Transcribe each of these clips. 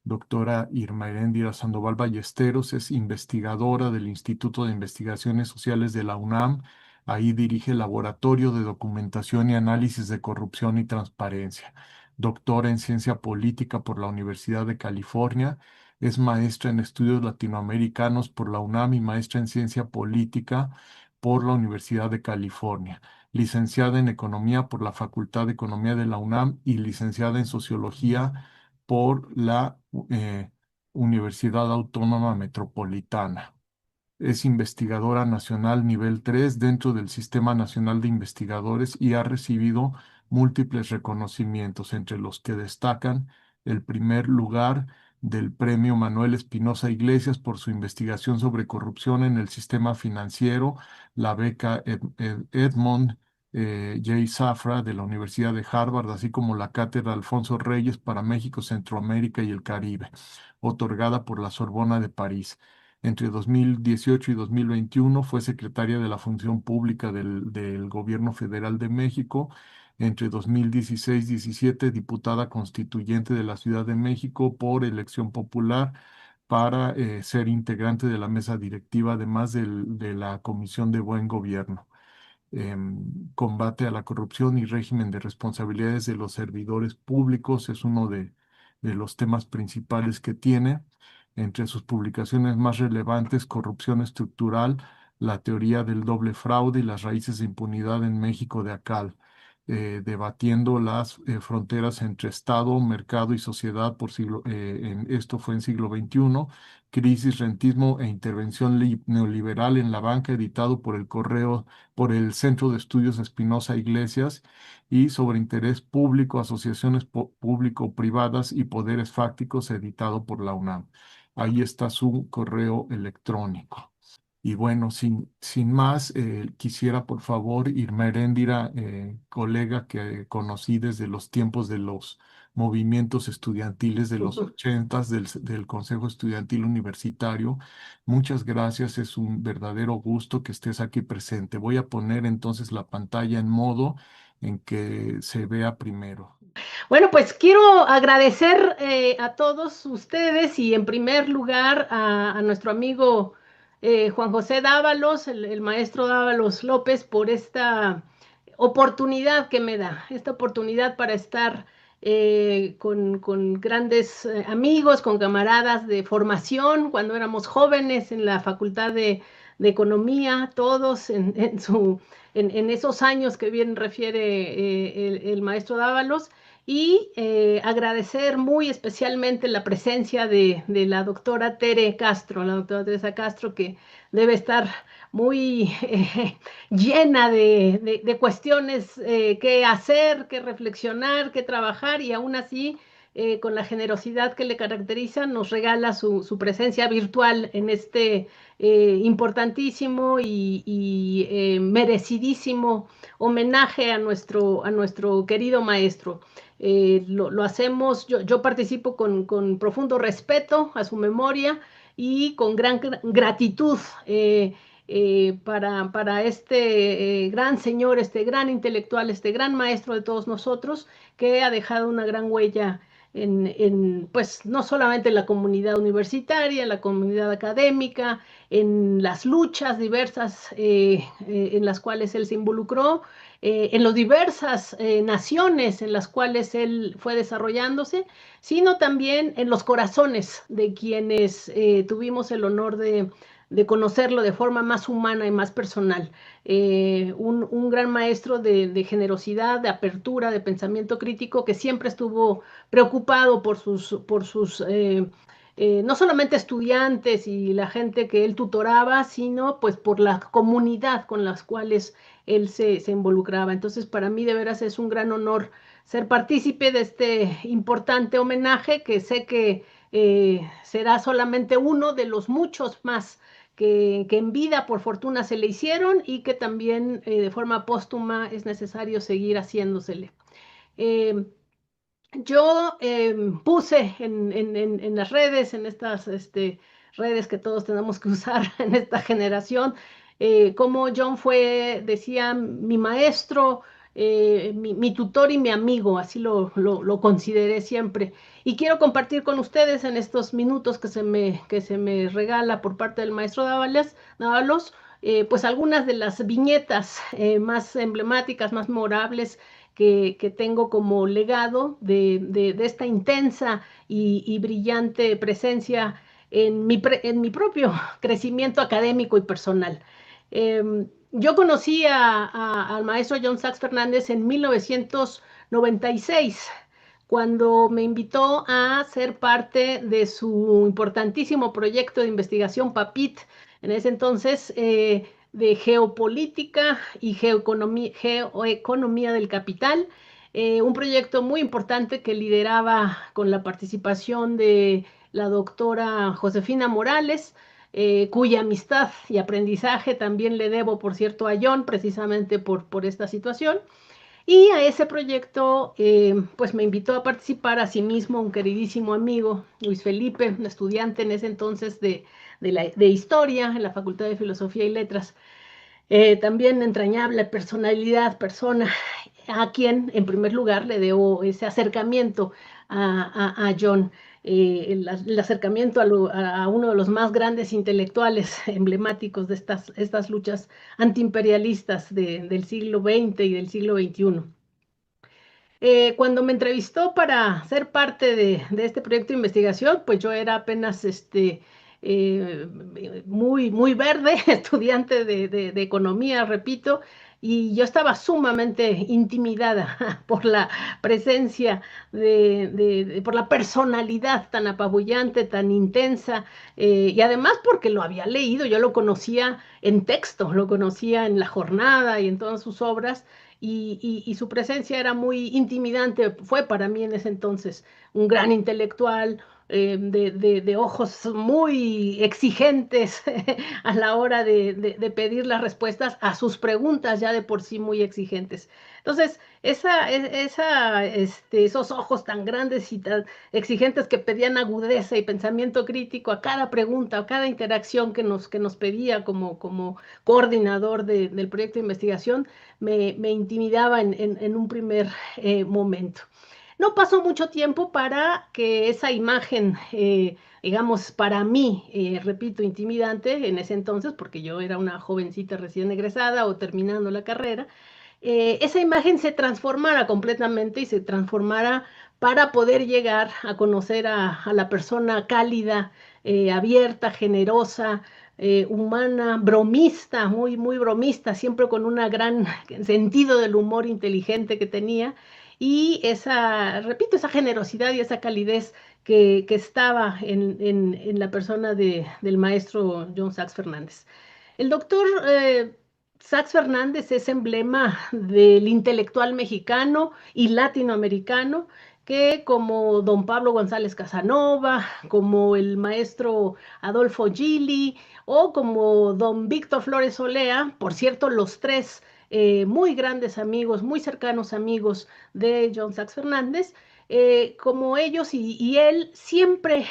Doctora Irma Heréndira Sandoval Ballesteros es investigadora del Instituto de Investigaciones Sociales de la UNAM. Ahí dirige el Laboratorio de Documentación y Análisis de Corrupción y Transparencia. Doctora en Ciencia Política por la Universidad de California. Es maestra en Estudios Latinoamericanos por la UNAM y maestra en Ciencia Política por la Universidad de California. Licenciada en Economía por la Facultad de Economía de la UNAM y licenciada en Sociología por la Universidad Autónoma Metropolitana. Es investigadora nacional nivel 3 dentro del Sistema Nacional de Investigadores y ha recibido múltiples reconocimientos, entre los que destacan el primer lugar del Premio Manuel Espinosa Iglesias por su investigación sobre corrupción en el sistema financiero, la beca Edmond J. Safra de la Universidad de Harvard, así como la cátedra Alfonso Reyes para México, Centroamérica y el Caribe, otorgada por la Sorbona de París. Entre 2018 y 2021 fue secretaria de la Función Pública del Gobierno Federal de México. Entre 2016-17, diputada constituyente de la Ciudad de México por elección popular para ser integrante de la mesa directiva, además de la Comisión de Buen Gobierno. Combate a la corrupción y régimen de responsabilidades de los servidores públicos es uno de los temas principales que tiene. Entre sus publicaciones más relevantes, Corrupción Estructural, la teoría del doble fraude y las raíces de impunidad en México de Acal, debatiendo las fronteras entre Estado, mercado y sociedad esto fue en siglo XXI, Crisis, rentismo e intervención neoliberal en la banca, editado por el Centro de Estudios Espinosa Iglesias, y sobre interés público, asociaciones público-privadas y poderes fácticos, editado por la UNAM. Ahí está su correo electrónico. Y bueno, sin más, quisiera por favor, Irma Heréndira, colega que conocí desde los tiempos de los movimientos estudiantiles de los ochentas del Consejo Estudiantil Universitario. Muchas gracias, es un verdadero gusto que estés aquí presente. Voy a poner entonces la pantalla en modo en que se vea primero. Bueno, pues quiero agradecer a todos ustedes y en primer lugar a nuestro amigo Juan José Dávalos, el maestro Dávalos López, por esta oportunidad que me da, esta oportunidad para estar con grandes amigos, con camaradas de formación, cuando éramos jóvenes en la Facultad de Economía, todos en esos años que bien refiere el maestro Dávalos y agradecer muy especialmente la presencia de la doctora Tere Castro, la doctora Teresa Castro, que debe estar muy llena de cuestiones que hacer, que reflexionar, que trabajar y aún así, con la generosidad que le caracteriza, nos regala su presencia virtual en este importantísimo y merecidísimo homenaje a nuestro querido maestro. Lo hacemos, yo participo con profundo respeto a su memoria y con gran gratitud para este gran señor, este gran intelectual, este gran maestro de todos nosotros, que ha dejado una gran huella pues no solamente en la comunidad universitaria, en la comunidad académica, en las luchas diversas en las cuales él se involucró, en las diversas naciones en las cuales él fue desarrollándose, sino también en los corazones de quienes tuvimos el honor de conocerlo de forma más humana y más personal. Un gran maestro de generosidad, de apertura, de pensamiento crítico, que siempre estuvo preocupado por sus no solamente estudiantes y la gente que él tutoraba, sino pues por la comunidad con las cuales él se involucraba. Entonces, para mí de veras es un gran honor ser partícipe de este importante homenaje que sé que será solamente uno de los muchos más que en vida por fortuna se le hicieron y que también de forma póstuma es necesario seguir haciéndosele. Eh, yo puse en las redes, en estas redes que todos tenemos que usar en esta generación, como John fue, decía, mi maestro, mi tutor y mi amigo, así lo consideré siempre. Y quiero compartir con ustedes en estos minutos que se me regala por parte del maestro Dávalos, pues algunas de las viñetas más emblemáticas, más memorables que tengo como legado de esta intensa y brillante presencia en mi propio crecimiento académico y personal. Yo conocí al maestro John Sachs Fernández en 1996, cuando me invitó a ser parte de su importantísimo proyecto de investigación PAPIT, en ese entonces de geopolítica y geoeconomía del capital, un proyecto muy importante que lideraba con la participación de la doctora Josefina Morales, cuya amistad y aprendizaje también le debo, por cierto, a John, precisamente por esta situación. Y a ese proyecto, pues me invitó a participar a sí mismo un queridísimo amigo, Luis Felipe, un estudiante en ese entonces de Historia en la Facultad de Filosofía y Letras. También entrañable personalidad, persona, a quien en primer lugar le debo ese acercamiento a John, el acercamiento a uno de los más grandes intelectuales emblemáticos de estas luchas antiimperialistas del siglo XX y del siglo XXI. Cuando me entrevistó para ser parte de este proyecto de investigación, pues yo era apenas eh, muy verde, estudiante de economía, repito, y yo estaba sumamente intimidada por la presencia por la personalidad tan apabullante, tan intensa, y además porque lo había leído, yo lo conocía en texto, lo conocía en La Jornada y en todas sus obras y su presencia era muy intimidante, fue para mí en ese entonces un gran intelectual, de ojos muy exigentes a la hora de pedir las respuestas a sus preguntas ya de por sí muy exigentes. Entonces, esos ojos tan grandes y tan exigentes que pedían agudeza y pensamiento crítico a cada pregunta, a cada interacción que nos pedía como coordinador del proyecto de investigación, me intimidaba en un primer momento. No pasó mucho tiempo para que esa imagen, digamos, para mí, repito, intimidante en ese entonces, porque yo era una jovencita recién egresada o terminando la carrera, esa imagen se transformara completamente y se transformara para poder llegar a conocer a la persona cálida, abierta, generosa, humana, bromista, muy bromista, siempre con un gran sentido del humor inteligente que tenía y esa, repito, esa generosidad y esa calidez que estaba en la persona del maestro John Sachs Fernández. El doctor Sachs Fernández es emblema del intelectual mexicano y latinoamericano que como don Pablo González Casanova, como el maestro Adolfo Gili o como don Víctor Flores Olea, por cierto, los tres muy grandes amigos, muy cercanos amigos de John Sachs Fernández, como ellos y él siempre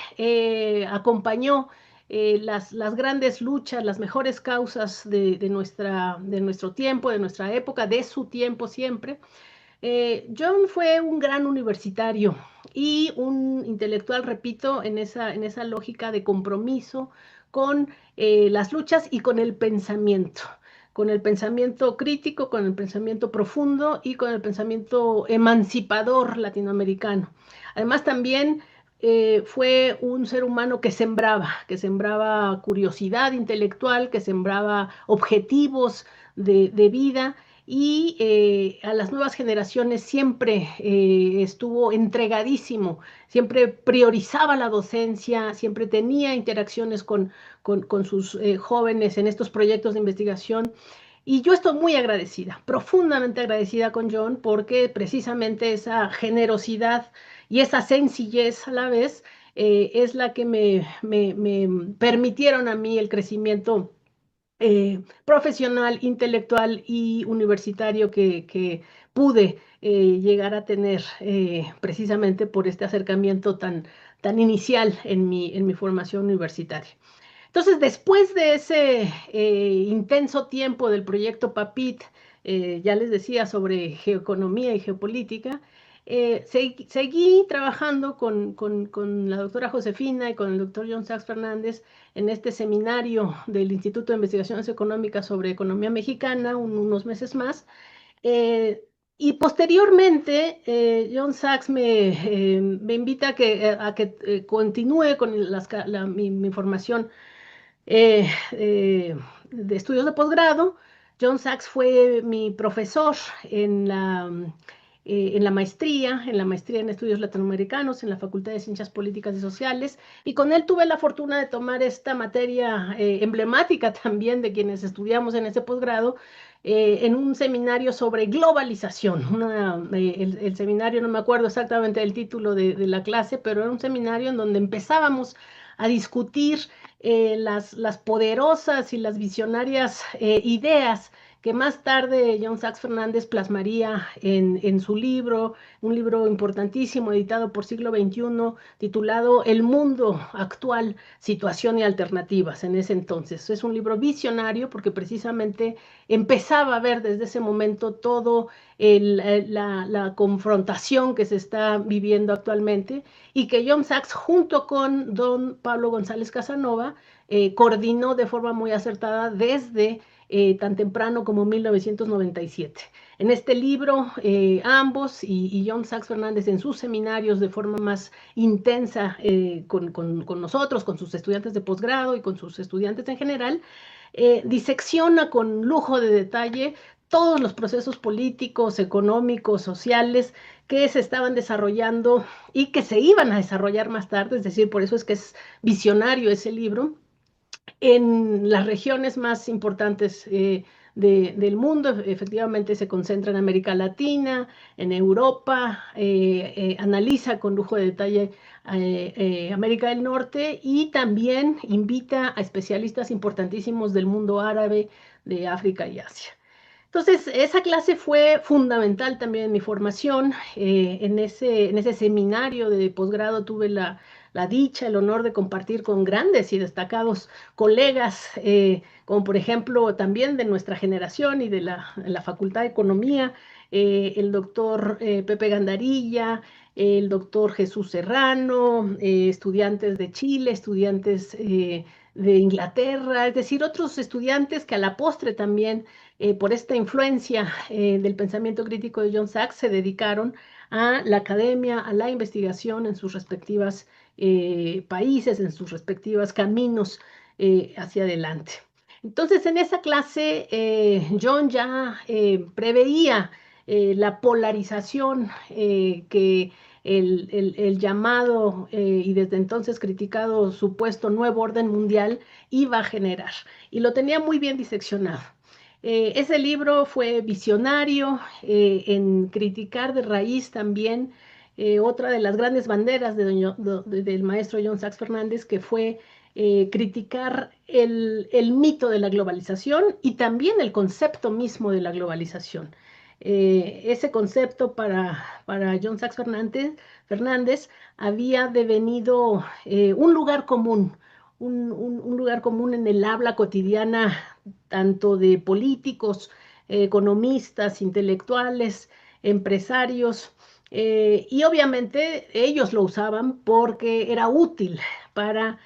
acompañó las grandes luchas, las mejores causas de nuestro tiempo, de nuestra época, de su tiempo siempre. John fue un gran universitario y un intelectual, repito, en esa lógica de compromiso con las luchas y con el pensamiento crítico, con el pensamiento profundo y con el pensamiento emancipador latinoamericano. Además, también fue un ser humano que sembraba curiosidad intelectual, que sembraba objetivos de vida y a las nuevas generaciones siempre estuvo entregadísimo, siempre priorizaba la docencia, siempre tenía interacciones con sus jóvenes en estos proyectos de investigación. Y yo estoy muy agradecida, profundamente agradecida con John, porque precisamente esa generosidad y esa sencillez a la vez es la que me permitieron a mí el crecimiento profesional, intelectual y universitario que pude llegar a tener precisamente por este acercamiento tan inicial en mi formación universitaria. Entonces, después de ese intenso tiempo del proyecto PAPIT ya les decía, sobre geoeconomía y geopolítica. Seguí trabajando con la doctora Josefina y con el doctor John Sachs Fernández en este seminario del Instituto de Investigaciones Económicas sobre Economía Mexicana, unos meses más. Eh, y posteriormente, John Sachs me invita a que continúe con mi formación eh, de estudios de posgrado. John Sachs fue mi profesor en la maestría en estudios latinoamericanos en la Facultad de Ciencias Políticas y Sociales, y con él tuve la fortuna de tomar esta materia emblemática también de quienes estudiamos en ese posgrado, en un seminario sobre globalización. El seminario, no me acuerdo exactamente del título de la clase, pero era un seminario en donde empezábamos a discutir las poderosas y las visionarias ideas que más tarde John Sachs Fernández plasmaría en su libro, un libro importantísimo editado por Siglo XXI, titulado El mundo actual, situación y alternativas en ese entonces. Es un libro visionario porque precisamente empezaba a ver desde ese momento todo la confrontación que se está viviendo actualmente, y que John Sachs, junto con don Pablo González Casanova, coordinó de forma muy acertada desde tan temprano como 1997. En este libro, ambos y John Sachs Fernández en sus seminarios de forma más intensa con nosotros, con sus estudiantes de posgrado y con sus estudiantes en general, disecciona con lujo de detalle todos los procesos políticos, económicos, sociales que se estaban desarrollando y que se iban a desarrollar más tarde. Es decir, por eso es que es visionario ese libro, en las regiones más importantes del mundo. Efectivamente se concentra en América Latina, en Europa, analiza con lujo de detalle América del Norte, y también invita a especialistas importantísimos del mundo árabe, de África y Asia. Entonces, esa clase fue fundamental también en mi formación. En ese seminario de posgrado tuve la dicha, el honor de compartir con grandes y destacados colegas, como por ejemplo también de nuestra generación y de la Facultad de Economía, el doctor Pepe Gandarilla, el doctor Jesús Serrano, estudiantes de Chile, estudiantes de Inglaterra, es decir, otros estudiantes que a la postre también, por esta influencia del pensamiento crítico de John Sachs, se dedicaron a la academia, a la investigación en sus respectivas países, en sus respectivos caminos hacia adelante. Entonces, en esa clase, John ya preveía la polarización que el llamado y desde entonces criticado supuesto nuevo orden mundial iba a generar, y lo tenía muy bien diseccionado. Ese libro fue visionario en criticar de raíz también otra de las grandes banderas del maestro John Sachs Fernández, que fue criticar el mito de la globalización y también el concepto mismo de la globalización. Ese concepto para John Sachs Fernández había devenido un lugar común, un lugar común en el habla cotidiana, tanto de políticos, economistas, intelectuales, empresarios, y obviamente ellos lo usaban porque era útil para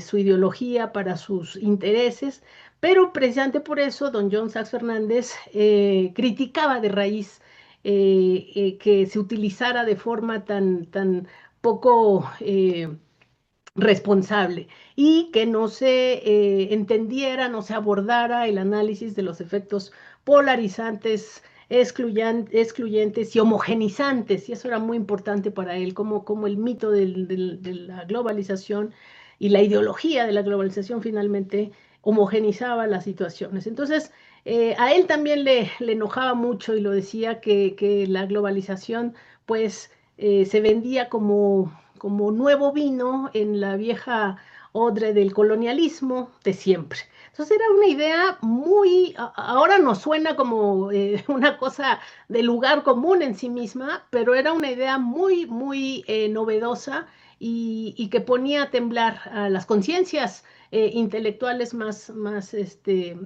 su ideología, para sus intereses, pero precisamente por eso don John Sachs Fernández criticaba de raíz que se utilizara de forma tan poco responsable, y que no se entendiera, no se abordara el análisis de los efectos polarizantes, excluyentes y homogenizantes. Y eso era muy importante para él, como el mito de la globalización y la ideología de la globalización finalmente homogenizaba las situaciones. Entonces, a él también le enojaba mucho, y lo decía, que la globalización pues se vendía como nuevo vino en la vieja odre del colonialismo de siempre. Entonces era una idea ahora nos suena como una cosa de lugar común en sí misma, pero era una idea muy novedosa, y que ponía a temblar a las conciencias intelectuales más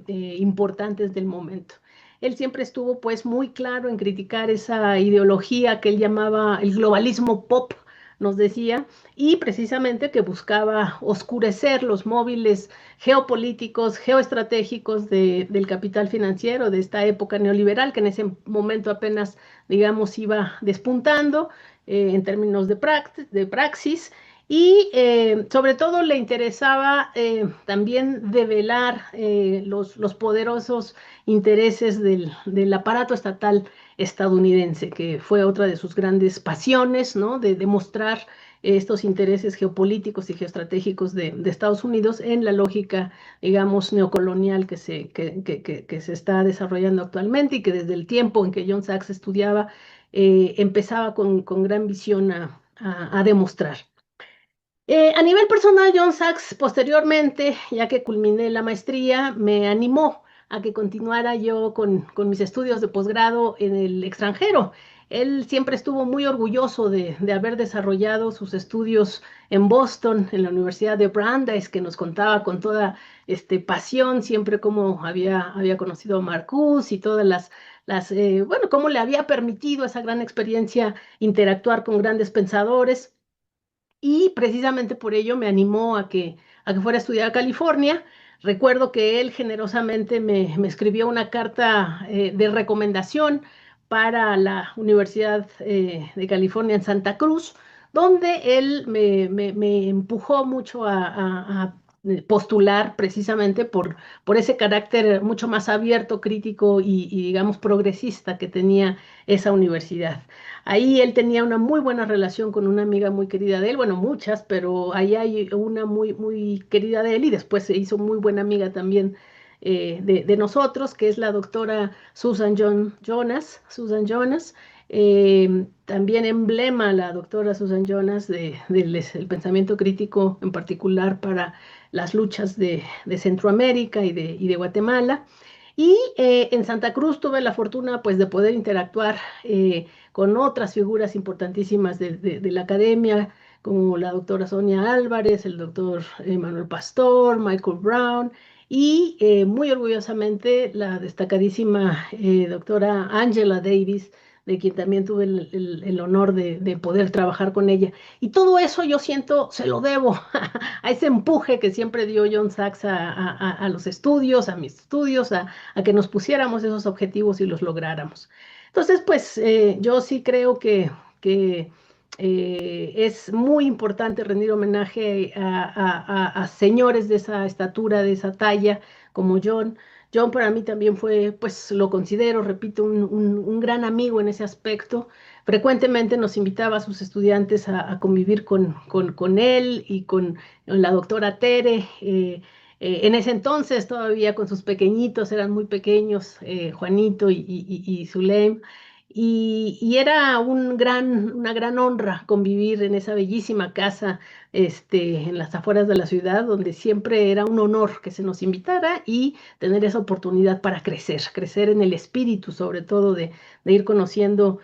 importantes del momento. él siempre estuvo pues muy claro en criticar esa ideología que él llamaba el globalismo pop, nos decía, y precisamente que buscaba oscurecer los móviles geopolíticos, geoestratégicos del capital financiero de esta época neoliberal, que en ese momento apenas, digamos, iba despuntando en términos de praxis. Y sobre todo le interesaba también develar los poderosos intereses del aparato estatal estadounidense, que fue otra de sus grandes pasiones, ¿no? De demostrar estos intereses geopolíticos y geoestratégicos de Estados Unidos en la lógica, digamos, neocolonial que se está desarrollando actualmente y que desde el tiempo en que John Sachs estudiaba, empezaba con gran visión a demostrar. A nivel personal, John Sachs, posteriormente, ya que culminé la maestría, me animó a que continuara yo con mis estudios de posgrado en el extranjero. Él siempre estuvo muy orgulloso de haber desarrollado sus estudios en Boston, en la Universidad de Brandeis, que nos contaba con toda pasión siempre cómo había conocido a Marcuse y todas bueno, cómo le había permitido esa gran experiencia interactuar con grandes pensadores y precisamente por ello me animó a que fuera a estudiar a California. Recuerdo que él generosamente me escribió una carta de recomendación para la Universidad de California en Santa Cruz, donde él me empujó mucho a postular precisamente por ese carácter mucho más abierto, crítico y, digamos, progresista que tenía esa universidad. Ahí él tenía una muy buena relación con una amiga muy querida de él, bueno, muchas, pero ahí hay una muy, muy querida de él y después se hizo muy buena amiga también de nosotros, que es la doctora Susan Jonas, también emblema la doctora Susan Jonas del pensamiento crítico, en particular para las luchas de Centroamérica y de Guatemala. Y en Santa Cruz tuve la fortuna pues de poder interactuar con otras figuras importantísimas de la academia, como la doctora Sonia Álvarez, el doctor Manuel Pastor, Michael Brown, y muy orgullosamente la destacadísima doctora Angela Davis, de quien también tuve el honor de poder trabajar con ella. Y todo eso yo siento, se lo debo a ese empuje que siempre dio John Sachs a los estudios, a mis estudios, a que nos pusiéramos esos objetivos y los lográramos. Entonces, pues yo sí creo que es muy importante rendir homenaje a señores de esa estatura, de esa talla, como John. John para mí también fue, pues lo considero, repito, un gran amigo en ese aspecto. Frecuentemente nos invitaba a sus estudiantes a convivir con él y con la doctora Tere. En ese entonces todavía con sus pequeñitos, eran muy pequeños, Juanito y Zulem. Y era una gran honra convivir en esa bellísima casa en las afueras de la ciudad, donde siempre era un honor que se nos invitara y tener esa oportunidad para crecer en el espíritu, sobre todo de ir conociendo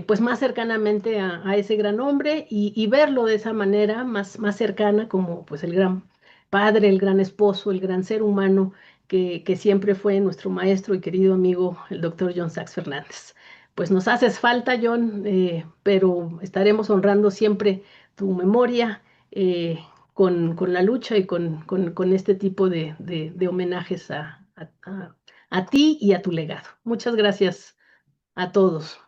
pues más cercanamente a ese gran hombre y verlo de esa manera más cercana como pues el gran padre, el gran esposo, el gran ser humano que siempre fue nuestro maestro y querido amigo, el doctor John Sachs Fernández. Pues nos haces falta, John, pero estaremos honrando siempre tu memoria con la lucha y con este tipo de homenajes a ti y a tu legado. Muchas gracias a todos.